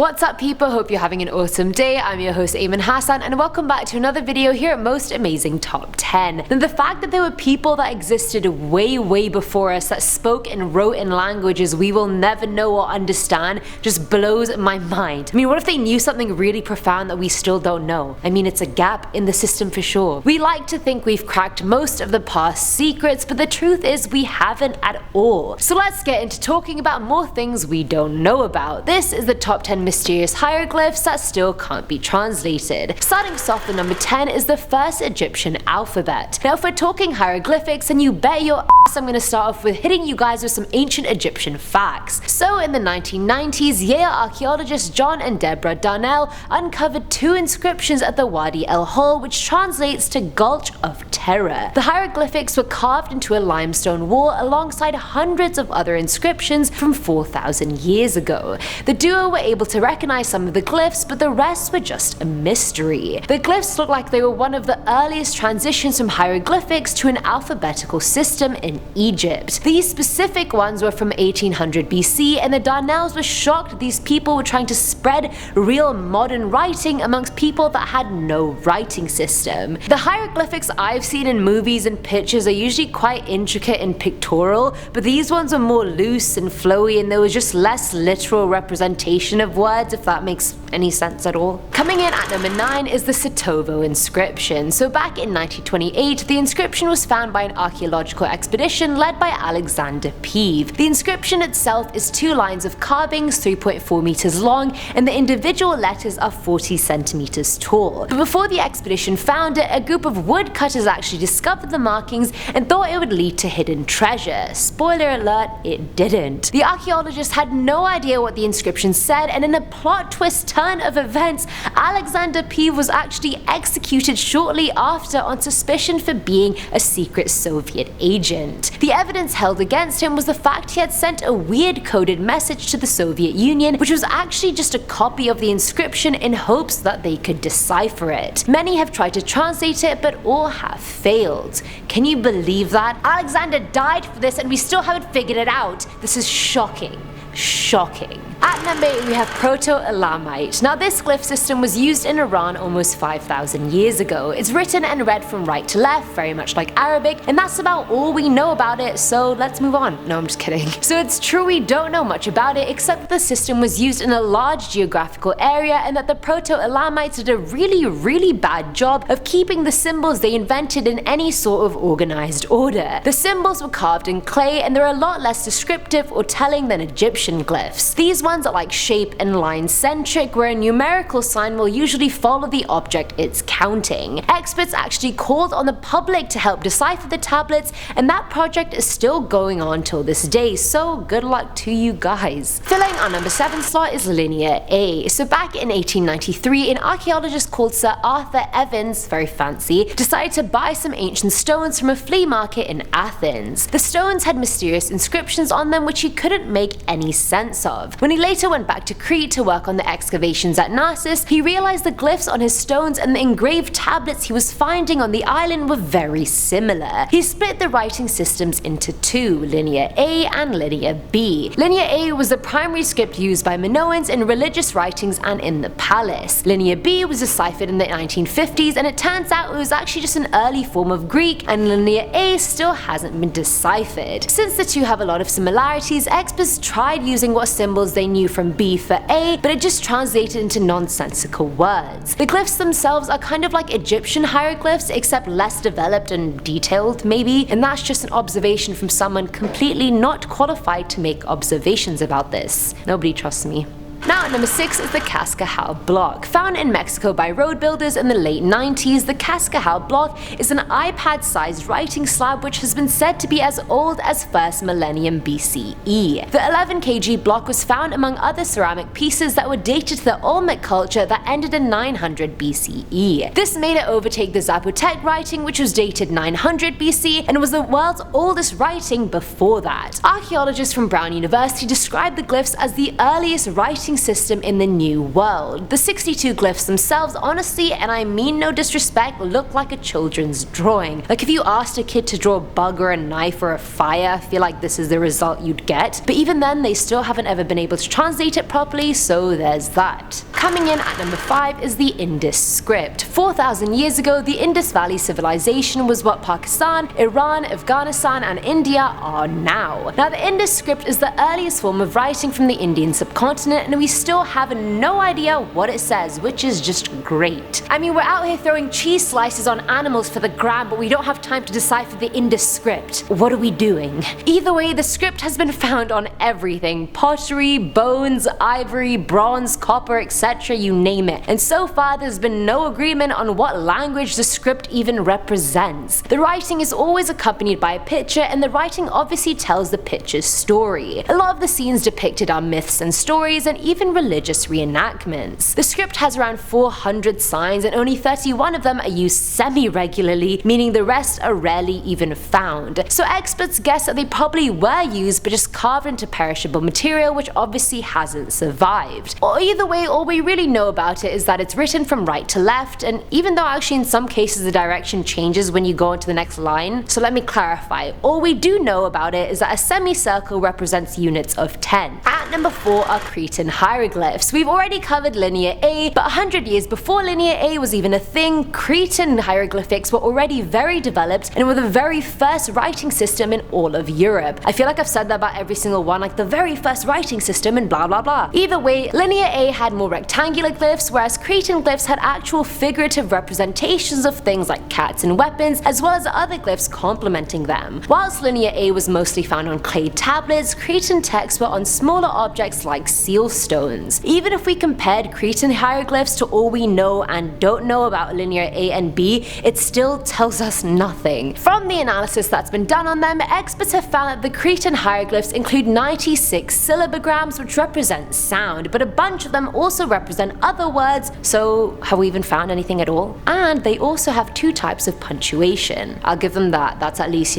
What's up people, hope you're having an awesome day. I'm your host Ayman Hassan and welcome back to another video here at Most Amazing Top 10. Now the fact that there were people that existed way before us that spoke and wrote in languages we will never know or understand just blows my mind. I mean, what if they knew something really profound that we still don't know? I mean, it's a gap in the system for sure. We like to think we've cracked most of the past secrets, but the truth is we haven't at all. So let's get into talking about more things we don't know about. This is the top 10 mysterious hieroglyphs that still can't be translated. Starting us off, the number 10 is the first Egyptian alphabet. Now if we're talking hieroglyphics, then you bet your ass I'm going to start off with hitting you guys with some ancient Egyptian facts. So in the 1990s, Yale archaeologists John and Deborah Darnell uncovered two inscriptions at the Wadi El Hol, which translates to Gulch of Terror. The hieroglyphics were carved into a limestone wall alongside hundreds of other inscriptions from 4,000 years ago. The duo were able to recognize some of the glyphs, but the rest were just a mystery. The glyphs look like they were one of the earliest transitions from hieroglyphics to an alphabetical system in Egypt. These specific ones were from 1800 BC, and the Darnells were shocked these people were trying to spread real modern writing amongst people that had no writing system. The hieroglyphics I've seen in movies and pictures are usually quite intricate and pictorial, but these ones were more loose and flowy, and there was just less literal representation of words, if that makes any sense at all. Coming in at number 9 is the SITOVO inscription. So back in 1928, the inscription was found by an archaeological expedition led by Alexander Peave. The inscription itself is 2 lines of carvings 3.4 meters long, and the individual letters are 40 centimeters tall. But before the expedition found it, a group of woodcutters actually discovered the markings and thought it would lead to hidden treasure. Spoiler alert, it didn't. The archaeologists had no idea what the inscription said, and in a plot twist turn of events, Alexander Peave was actually executed shortly after on suspicion for being a secret Soviet agent. The evidence held against him was the fact he had sent a weird coded message to the Soviet Union, which was actually just a copy of the inscription in hopes that they could decipher it. Many have tried to translate it, but all have failed. Can you believe that? Alexander died for this and we still haven't figured it out. This is shocking. Shocking. At number 8 we have PROTO-ELAMITE. Now this glyph system was used in Iran almost 5,000 years ago. It's written and read from right to left, very much like Arabic, and that's about all we know about it, so let's move on. No, I'm just kidding. So it's true we don't know much about it, except that the system was used in a large geographical area and that the Proto-Elamites did a really bad job of keeping the symbols they invented in any sort of organized order. The symbols were carved in clay and they're a lot less descriptive or telling than Egyptian glyphs. These ones are like shape and line centric, where a numerical sign will usually follow the object it's counting. Experts actually called on the public to help decipher the tablets, and that project is still going on till this day, so good luck to you guys. Filling our number 7 slot is Linear A. So back in 1893, an archaeologist called Sir Arthur Evans, very fancy, decided to buy some ancient stones from a flea market in Athens. The stones had mysterious inscriptions on them which he couldn't make any sense of. When he later went back to Crete to work on the excavations at Narcissus, he realized the glyphs on his stones and the engraved tablets he was finding on the island were very similar. He split the writing systems into 2, Linear A and Linear B. Linear A was the primary script used by Minoans in religious writings and in the palace. Linear B was deciphered in the 1950s, and it turns out it was actually just an early form of Greek, and Linear A still hasn't been deciphered. Since the two have a lot of similarities, experts tried using what symbols they knew from B for A, but it just translated into nonsensical words. The glyphs themselves are kind of like Egyptian hieroglyphs, except less developed and detailed maybe, and that's just an observation from someone completely not qualified to make observations about this. Nobody trusts me. Now at number 6 is the CASCAJAL block. Found in Mexico by road builders in the late 90s, the CASCAJAL block is an iPad-sized writing slab which has been said to be as old as 1st millennium BCE. The 11 kg block was found among other ceramic pieces that were dated to the Olmec culture that ended in 900 BCE. This made it overtake the Zapotec writing, which was dated 900 BC and was the world's oldest writing before that. Archaeologists from Brown University described the glyphs as the earliest writing writing system in the New World. The 62 glyphs themselves, honestly, and I mean no disrespect, look like a children's drawing. Like if you asked a kid to draw a bug or a knife or a fire, I feel like this is the result you'd get. But even then, they still haven't ever been able to translate it properly, so there's that. Coming in at number 5 is the Indus script. 4,000 years ago, the Indus Valley civilization was what Pakistan, Iran, Afghanistan, and India are now. Now, the Indus script is the earliest form of writing from the Indian subcontinent, and we still have no idea what it says, which is just great. I mean, we're out here throwing cheese slices on animals for the gram, but we don't have time to decipher the Indus script. What are we doing? Either way, the script has been found on everything: pottery, bones, ivory, bronze, copper, etc., you name it. And so far, there's been no agreement on what language the script even represents. The writing is always accompanied by a picture, and the writing obviously tells the picture's story. A lot of the scenes depicted are myths and stories, and even religious reenactments. The script has around 400 signs, and only 31 of them are used semi-regularly, meaning the rest are rarely even found. So experts guess that they probably were used but just carved into perishable material, which obviously hasn't survived. Or either way, all we really know about it is that it's written from right to left, and even though actually in some cases the direction changes when you go into the next line. So let me clarify. All we do know about it is that a semicircle represents units of 10. At number 4 are Cretan hieroglyphs. We've already covered Linear A, but 100 years before Linear A was even a thing, Cretan hieroglyphics were already very developed and were the very first writing system in all of Europe. I feel like I've said that about every single one, like the very first writing system and blah blah blah. Either way, Linear A had more rectangular glyphs, whereas Cretan glyphs had actual figurative representations of things like cats and weapons, as well as other glyphs complementing them. Whilst Linear A was mostly found on clay tablets, Cretan texts were on smaller objects like seal stones. Even if we compared Cretan hieroglyphs to all we know and don't know about Linear A and B, it still tells us nothing. From the analysis that's been done on them, experts have found that the Cretan hieroglyphs include 96 syllabograms, which represent sound, but a bunch of them also represent other words, so have we even found anything at all? And they also have 2 types of punctuation. I'll give them that. That's at least,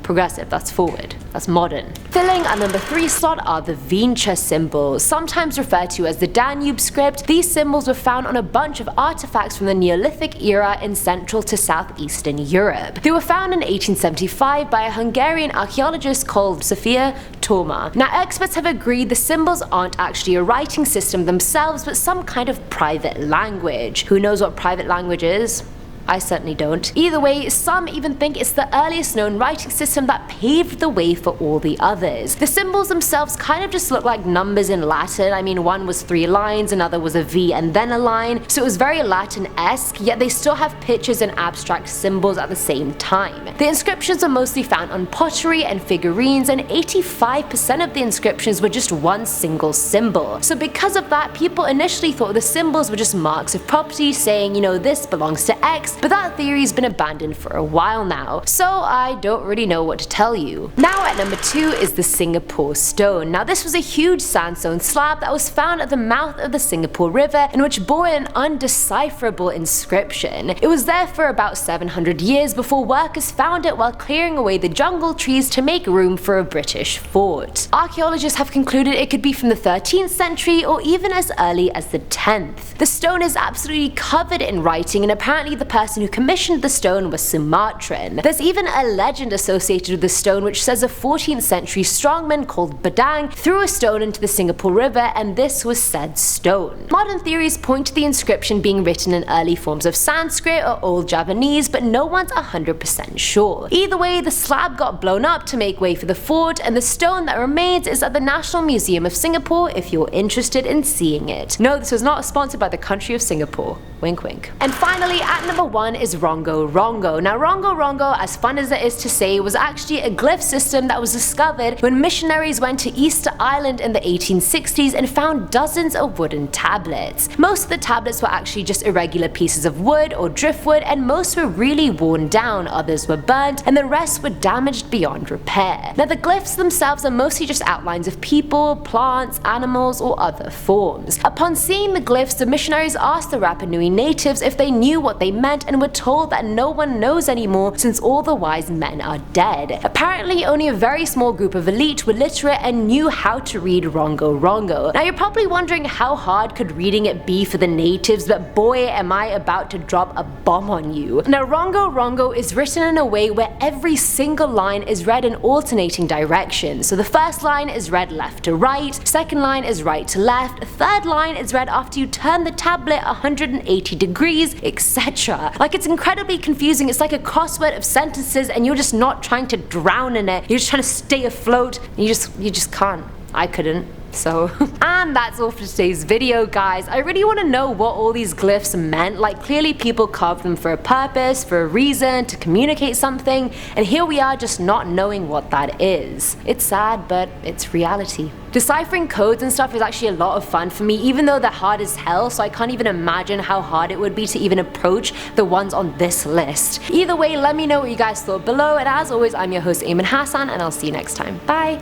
progressive, that's forward, that's modern. Filling our number 3 slot are the VINCA symbols, sometimes referred to as the Danube script. These symbols were found on a bunch of artifacts from the Neolithic era in Central to Southeastern Europe. They were found in 1875 by a Hungarian archaeologist called Sofia Toma. Now, experts have agreed the symbols aren't actually a writing system themselves, but some kind of private language. Who knows what private language is? I certainly don't. Either way, some even think it's the earliest known writing system that paved the way for all the others. The symbols themselves kind of just look like numbers in Latin. I mean, one was 3 lines, another was a V and then a line, so it was very Latin-esque, yet they still have pictures and abstract symbols at the same time. The inscriptions are mostly found on pottery and figurines, and 85% of the inscriptions were just one single symbol. So because of that, people initially thought the symbols were just marks of property saying, this belongs to X, but that theory's been abandoned for a while now, so I don't really know what to tell you. Now at number 2 is the Singapore stone. Now this was a huge sandstone slab that was found at the mouth of the Singapore River, and which bore an undecipherable inscription. It was there for about 700 years before workers found it while clearing away the jungle trees to make room for a British fort. Archaeologists have concluded it could be from the 13th century or even as early as the 10th. The stone is absolutely covered in writing, and apparently the person who commissioned the stone was Sumatran. There's even a legend associated with the stone which says a 14th century strongman called Badang threw a stone into the Singapore River, and this was said stone. Modern theories point to the inscription being written in early forms of Sanskrit or Old Javanese, but no one's 100% sure. Either way, the slab got blown up to make way for the fort, and the stone that remains is at the National Museum of Singapore if you're interested in seeing it. No, this was not sponsored by the country of Singapore. Wink wink. And finally, at number 1 is Rongo Rongo. Now Rongo Rongo, as fun as it is to say, was actually a glyph system that was discovered when missionaries went to Easter Island in the 1860s and found dozens of wooden tablets. Most of the tablets were actually just irregular pieces of wood or driftwood, and most were really worn down, others were burnt, and the rest were damaged beyond repair. Now the glyphs themselves are mostly just outlines of people, plants, animals, or other forms. Upon seeing the glyphs, the missionaries asked the Rapa Nui natives if they knew what they meant, meant, and we're told that no one knows anymore since all the wise men are dead. Apparently, only a very small group of elite were literate and knew how to read Rongo Rongo. Now you're probably wondering how hard could reading it be for the natives, but boy am I about to drop a bomb on you. Now Rongo Rongo is written in a way where every single line is read in alternating directions. So the first line is read left to right, second line is right to left, third line is read after you turn the tablet 180 degrees, etc. Like, it's incredibly confusing. It's like a crossword of sentences and you're just not trying to drown in it. You're just trying to stay afloat. You just can't. I couldn't. So, and that's all for today's video, guys. I really want to know what all these glyphs meant. Like, clearly people carved them for a purpose, for a reason, to communicate something, and here we are just not knowing what that is. It's sad, but it's reality. Deciphering codes and stuff is actually a lot of fun for me, even though they're hard as hell, so I can't even imagine how hard it would be to even approach the ones on this list. Either way, let me know what you guys thought below, and as always, I'm your host Ayman Hassan, and I'll see you next time. Bye!